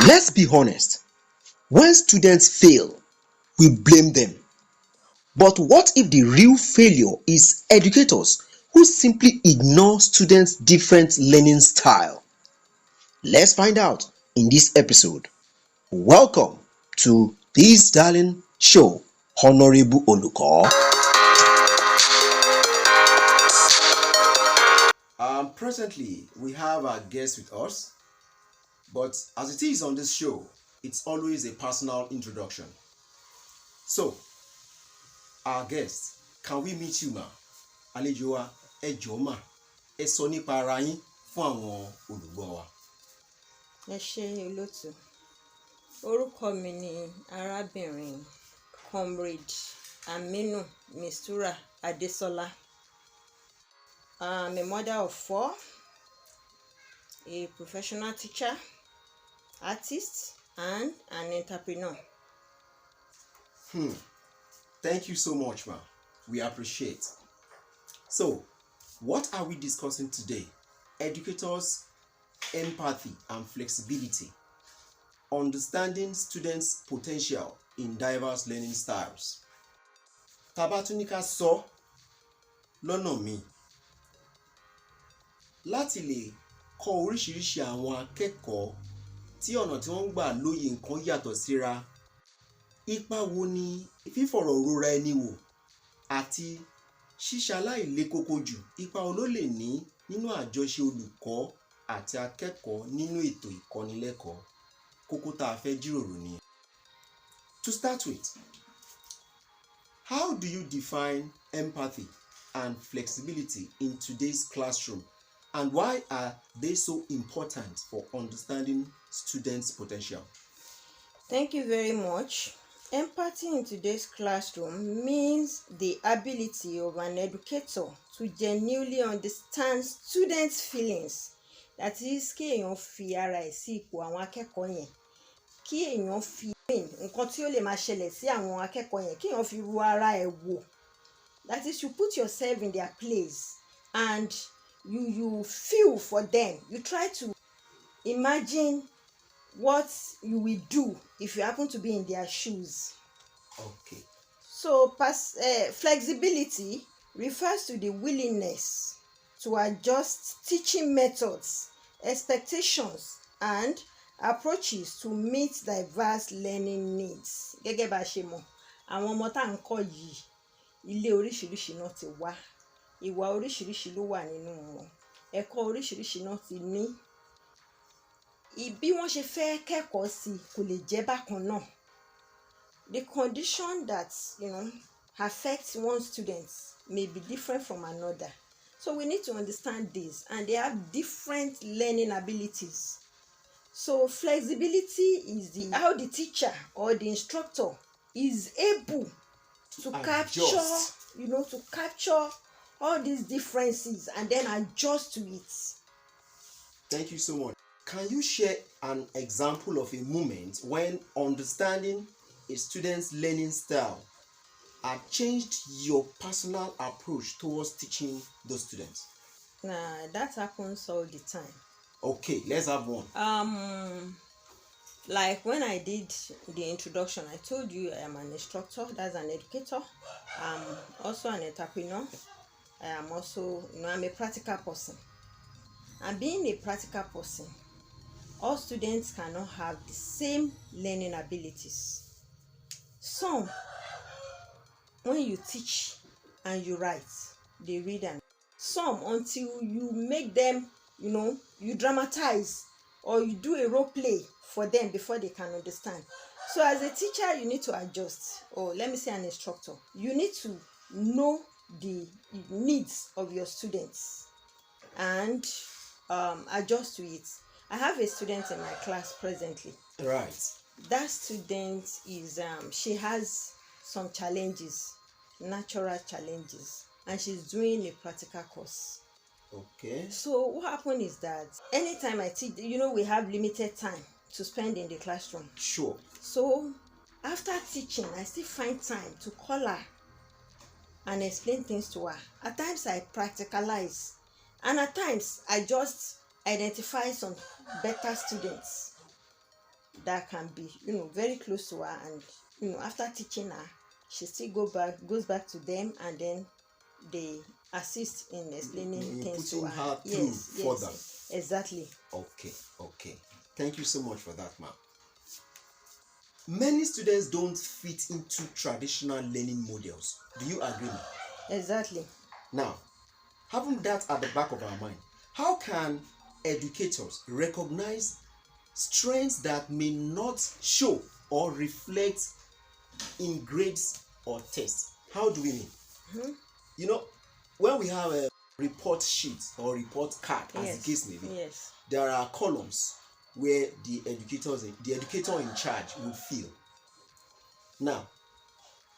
Let's be honest, when students fail, we blame them. But what if the real failure is educators who simply ignore students' different learning style? Let's find out in this episode. Welcome to this darling show, Honorable Oluko. Presently, we have our guest with us, but as it is on this show, it's always a personal introduction. So, our guest, can we meet you, ma? Àlejò wa, ẹ jọ̀ọ́ mà, ẹ sọ nípa ara yín fún àwọn olùgbọ́ wa. Ẹ ṣé olóòtú. Orúkọ mi ni arábìnrin Comrade Aminu Mistura Adesola. I'm a mother of 4, a professional teacher, artist, and an entrepreneur. Thank you so much, ma. We appreciate. So, what are we discussing today? Educators, empathy and flexibility. Understanding students' potential in diverse learning styles. Tá bá tún ní ká sọ lọ́nà míì, láti lè kọ́ oríṣiríṣi àwọn akẹ́kọ̀ọ́ tí ọ̀nà tí wọ́n ń gbà lóye nǹkan yàtọ̀ síra. Ipa wo ni fífọ̀rọ̀ rora ẹni wò àti ṣíṣaláìlé kókó jù, ipa wo ló lè ní nínú àjọṣe olùkọ́ àti akẹ́kọ̀ọ́ nínú ètò ìkọ́nilẹ́kọ̀ọ́? Kókó tá a fẹ́ jíròrò nìyẹn. To start with, how do you define empathy and flexibility in today's classroom, and why are they so important for understanding students' potential? Thank you very much. Empathy in today's classroom means the ability of an educator to genuinely understand students' feelings. That is, kí èèyàn fi ara ẹ̀ sí ipò àwọn akẹ́kọ̀ọ́ yẹn. Kí èèyàn fi nǹkan tí ó lè máa ṣẹlẹ̀ sí àwọn akẹ́kọ̀ọ́ yẹn, kí èèyàn fi ru ara ẹ̀ wò. That is, you put yourself in their place and you feel for them. You try to imagine what you will do if you happen to be in their shoes. Okay. So, flexibility refers to the willingness to adjust teaching methods, expectations, and approaches to meet diverse learning needs. Gẹ́gẹ́ bá ṣe mọ̀, àwọn ọmọ tá ń kọ́ yìí, ilé oríṣiríṣi náà ti wá, ìwà oríṣiríṣi ló wà nínú wọn, ẹ̀kọ́ oríṣiríṣi náà ti ní. Bí wọ́n ṣe fẹ́ kẹ́kọ̀ọ́ sí kò lè jẹ́ bákan náà. The condition that affects one student may be different from another. So we need to understand this, and they have different learning abilities. So flexibility is how the teacher or the instructor is able to capture all these differences and then adjust to it. Thank you so much. Can you share an example of a moment when understanding a student's learning style had changed your personal approach towards teaching those students? That happens all the time. Okay, let's have one. Like when I did the introduction, I told you I am an instructor, that's an educator. I'm also an entrepreneur. I am also, I'm a practical person. And being a practical person, all students cannot have the same learning abilities. Some, when you teach and you write, they read and some until you make them, you dramatize or you do a role play for them before they can understand. So as a teacher, you need to adjust, or let me say an instructor, you need to know the needs of your students and adjust to it. I have a student in my class presently. Right. That student is she has some challenges, natural challenges, and she's doing a practical course. Okay. So what happened is that anytime I teach, we have limited time to spend in the classroom. Sure. So after teaching, I still find time to call her and explain things to her. At times I practicalize, and at times I just identify some better students that can be, very close to her, and after teaching her, she still goes back to them, and then they assist in explaining in things to putting her. her through further. Exactly. Okay. Thank you so much for that, ma'am. Many students don't fit into traditional learning models. Do you agree? Exactly. Now, having that at the back of our mind, how can educators recognize strengths that may not show or reflect in grades or tests? How do we mean? Mm-hmm. When we have a report sheet or report card, as the case may be, there are columns where the educator in charge will fill. Now,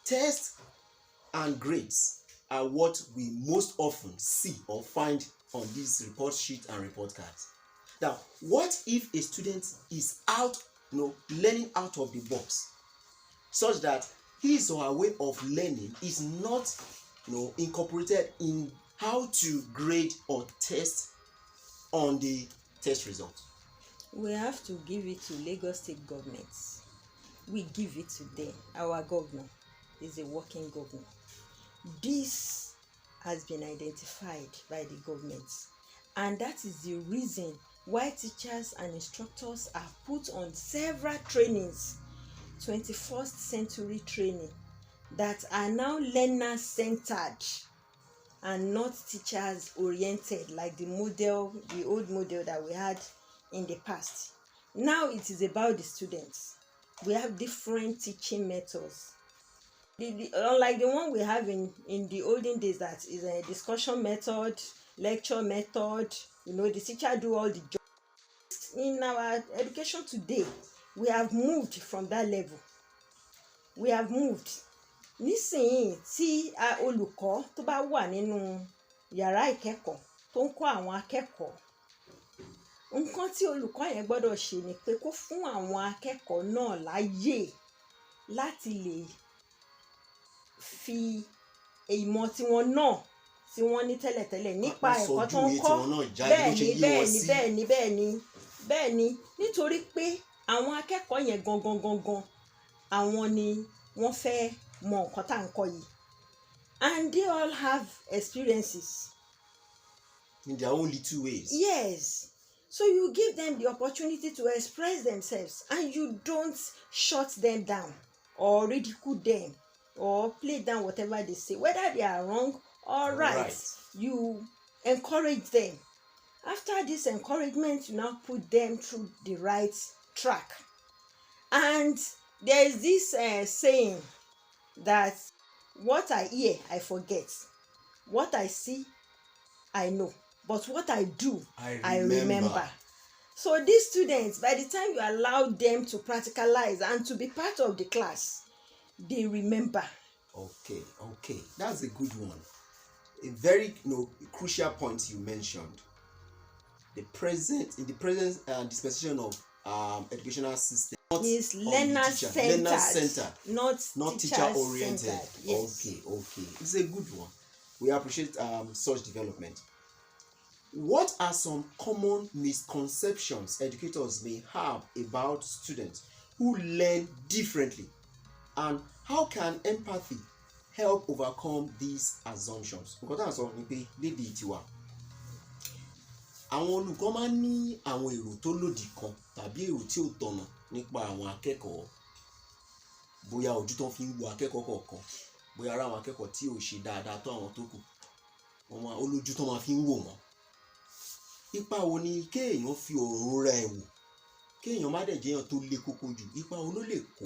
tests and grades are what we most often see or find on these report sheets and report cards. Now, what if a student is learning out of the box, such that his or her way of learning is not, incorporated in how to grade or test on the test result? We have to give it to Lagos State government. We give it to them. Our governor is a working governor. This has been identified by the government, and that is the reason why teachers and instructors are put on several trainings, 21st century training, that are now learner centered and not teachers oriented like the old model that we had in the past. Now it is about the students. We have different teaching methods. Unlike the one we have in the olden days, that is a discussion method, lecture method, the teacher do all the jobs. In our education today, we have moved from that level. We have moved. Nísìnyí tí olùkọ́ tó bá wà nínú yàrá ìkẹ́kọ̀ọ́ tó ń kọ́ àwọn akẹ́kọ̀ọ́, nǹkan tí olùkọ́ yẹn gbọ́dọ̀ ṣe ni pé kó fún àwọn akẹ́kọ̀ọ́ náà láyè láti lè fi ìmọ̀ tiwọn náà tí wọ́n ní tẹ́lẹ̀tẹ́lẹ̀ nípa ẹ̀kọ́ tó ń kọ́. Bẹ́ẹ̀ ni nítorí pé àwọn akẹ́kọ̀ọ́ yẹn gangan àwọn ni wọ́n fẹ́ mọ nǹkan tá à ń kọ́ yìí, and they all have experiences in their own little ways. Yes. So you give them the opportunity to express themselves, and you don't shut them down or ridicule them or play down whatever they say, whether they are wrong or right. You encourage them. After this encouragement, you now put them through the right track. And there is this saying that what I hear, I forget. What I see, I know. But what I do, I remember. So these students, by the time you allow them to practicalize and to be part of the class, they remember. Okay. That's a good one. A very crucial point you mentioned. In the present dispensation of educational system is learner-centered, not teacher-oriented. Yes. Okay. It's a good one. We appreciate such development. What are some common misconceptions educators may have about students who learn differently, and how can empathy help overcome these assumptions? Nǹkan tá à ń sọ ni pé lédè tiwa, àwọn olùkọ́ máa ń ní àwọn èrò tó lòdì kan tàbí èrò tí ò tọ̀nà nípa àwọn akẹ́kọ̀ọ́. Bóyá ojú tó fi ń wo akẹ́kọ̀ọ́ kọ̀ọ̀kan, bóyá ara àwọn akẹ́kọ̀ọ́ tí ò ṣe dáadáa tó àwọn tó kù, olójú tó máa fi ń wò wọ́n. Ipa wo ni kéèyàn fi ọ̀rọ̀ ra ẹ̀ wò, kéèyàn má dẹ̀ jẹ́yàn tó le koko jù? Ipa wo ló lè kó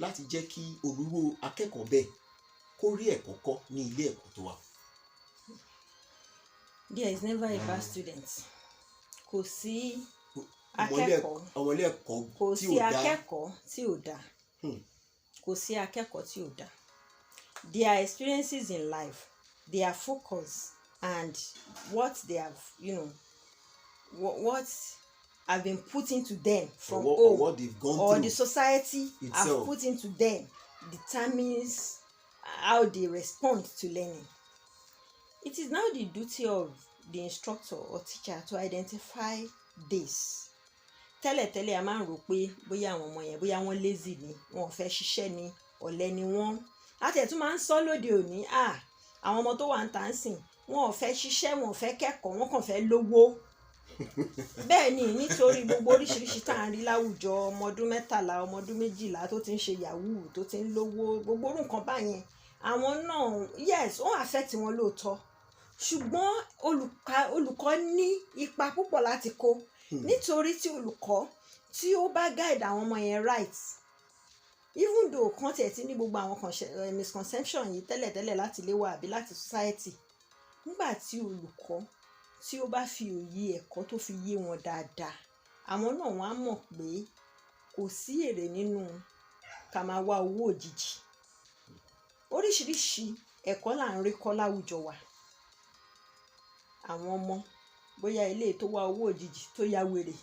láti jẹ́ kí olúwo akẹ́kọ̀ọ́ bẹ́ẹ̀ kó rí ẹ̀kọ́ kọ́ ní ilé ẹ̀kọ́ tó wà? There is never a bad student. Kò sí akẹ́kọ̀ọ́ tí ò dáa. Kò sí akẹ́kọ̀ọ́ tí ò dáa. Their experiences in life, their focus, and what they have, what have been put into them from home, or what they've gone or through, the society itself have put into them, determines how they respond to learning. It is now the duty of the instructor or teacher to identify this tẹ́lẹ̀tẹ́lẹ̀ a máa ń rò pé bóyá àwọn ọmọ yẹn bóyá wọ́n lazy ni wọn ò fẹ́ ṣiṣẹ́ ni ọ̀lẹ ni wọ́n. láti ẹ̀ tún máa ń sọ lóde òní àwọn ọmọ tó wà ń tà ń sìn wọn ò fẹ́ ṣiṣẹ́ wọn ò fẹ́ kẹ́kọ̀ọ́ wọn kàn fẹ́ lówó. bẹ́ẹ̀ ni nítorí gbogbo oríṣiríṣi tá à ń rí láwùjọ ọmọ ọdún 13 ọmọ ọdún 12 tó ti ń ṣe yahoo tó ti ń lówó gbogbo orú nǹkan báyẹn àwọn náà yes ó affect wọn lóòótọ́ ṣùgbọ́n olùkọ́ ní ipa púpọ̀ láti kó nítorí tí olùkọ́ tí ó bá guide àwọn ọmọ yẹn right even though kan tiẹ̀ ti ní gbogbo àwọn misconception yìí tẹ́lẹ̀tẹ́lẹ̀ láti ilé wa àbí láti society nígbà tí olùkọ́ tí ó bá fi òye ẹ̀kọ́ tó fi yé wọn dáadáa àwọn náà wọ́n á mọ̀ pé kò sí èrè nínú ká máa wá owó òjijì oríṣiríṣi ẹ̀kọ́ là ń rí kọ́ láwùjọ wa àwọn ọmọ bóyá ilé tó wá owó òjijì tó ya wèrè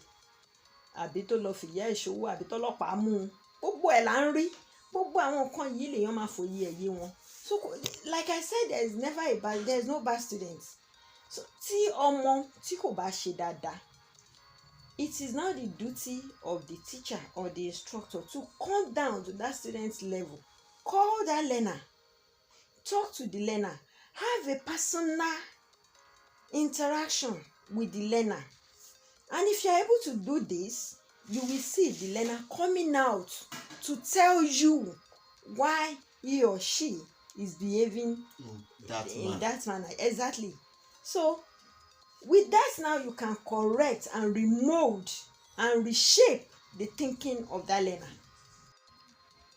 àbí tó lọ fìyà ìṣòwò àbí tọ́lọ́pàá mú un gbogbo ẹ̀ là ń rí gbogbo àwọn nǹkan yìí lèèyàn máa fòye ẹ̀yẹ wọn so like I said there is no bad students so tí ọmọ tí kò bá ṣe dáadáa it is now the duty of the teacher or the instructor to come down to that student's level call that learner talk to the learner have a personal interaction with the learner and if you are able to do this you will see the learner coming out to tell you why he or she is behaving in that manner. Exactly. So with that now you can correct and remold and reshape the thinking of that learner.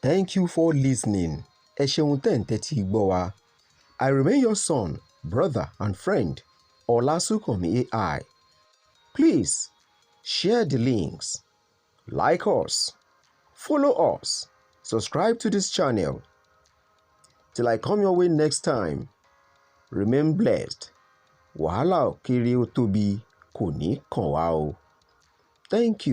Thank you for listening. Ẹ ṣeun tẹ́ ń tẹ́tí gbọ́ wa. I remain your son, brother and friend, Olasunkami AI. Please share the links, like us, follow us, subscribe to this channel. Till I come your way next time, remain blessed. Wàhálà ó kéré ó tóbi kò ní kàn wá o. Thank you.